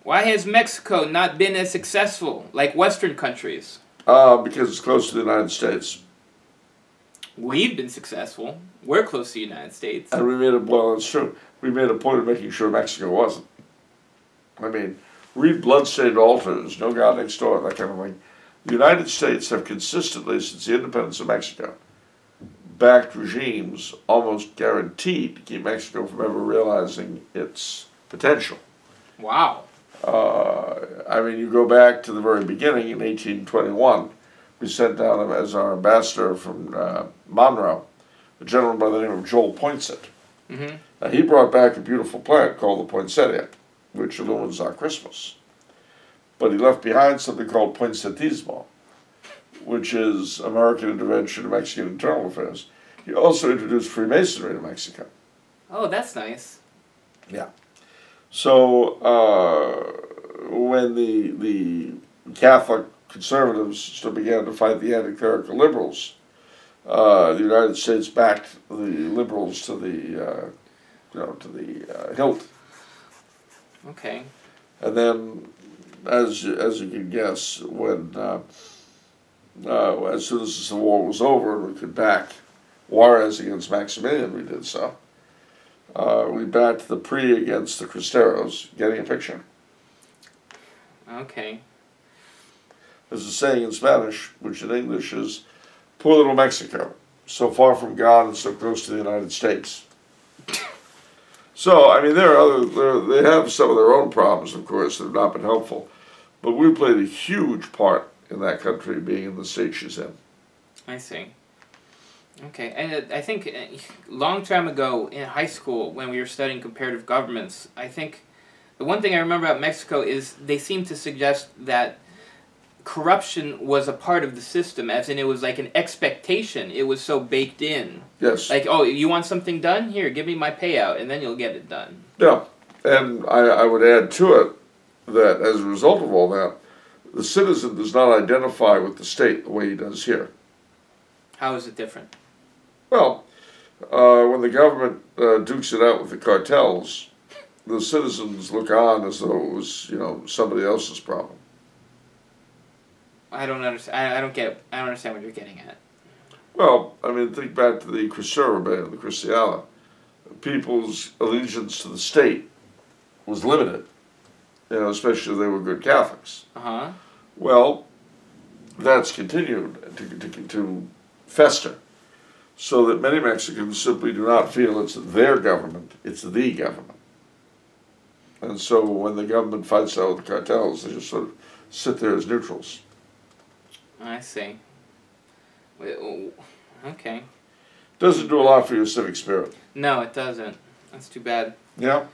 Why has Mexico not been as successful like Western countries? Because it's close to the United States. We've been successful. We're close to the United States. And we made a, well, it's true. We made a point of making sure Mexico wasn't. I mean, read Bloodstained Altars, No God Next Door, that kind of thing. The United States have consistently, since the independence of Mexico, backed regimes almost guaranteed to keep Mexico from ever realizing its potential. Wow. I mean, you go back to the very beginning in 1821. We sent down as our ambassador from Monroe, a gentleman by the name of Joel Poinsett. Mm-hmm. He brought back a beautiful plant called the poinsettia, which illumines our Christmas. But he left behind something called poinsettismo, which is American intervention in Mexican internal affairs. He also introduced Freemasonry to Mexico. Oh, that's nice. Yeah. So when the Catholic conservatives began to fight the anti-clerical liberals, the United States backed the liberals to the hilt. Okay. And then, as you can guess, when as soon as the Civil War was over and we could back Juarez against Maximilian, we did so. We backed the PRI against the Cristeros, getting a picture. Okay. There's a saying in Spanish, which in English is, "Poor little Mexico, so far from God and so close to the United States." So, I mean, they have some of their own problems, of course, that have not been helpful. But we played a huge part in that country being in the state she's in. I see. Okay, and I think long time ago in high school when we were studying comparative governments, I think the one thing I remember about Mexico is they seemed to suggest that corruption was a part of the system, as in it was like an expectation. It was so baked in. Yes. Like, oh, you want something done? Here, give me my payout, and then you'll get it done. Yeah, and I would add to it that as a result of all that, the citizen does not identify with the state the way he does here. How is it different? Well, when the government dukes it out with the cartels, the citizens look on as though it was, somebody else's problem. I don't understand. I don't understand what you're getting at. Well, I mean, think back to the Cristero Rebellion, the Cristiana. People's allegiance to the state was limited, especially if they were good Catholics. Uh-huh. Well, that's continued to fester, so that many Mexicans simply do not feel it's their government, it's the government. And so when the government fights out with the cartels, they just sort of sit there as neutrals. I see. Okay. Doesn't do a lot for your civic spirit. No, it doesn't. That's too bad. Yeah.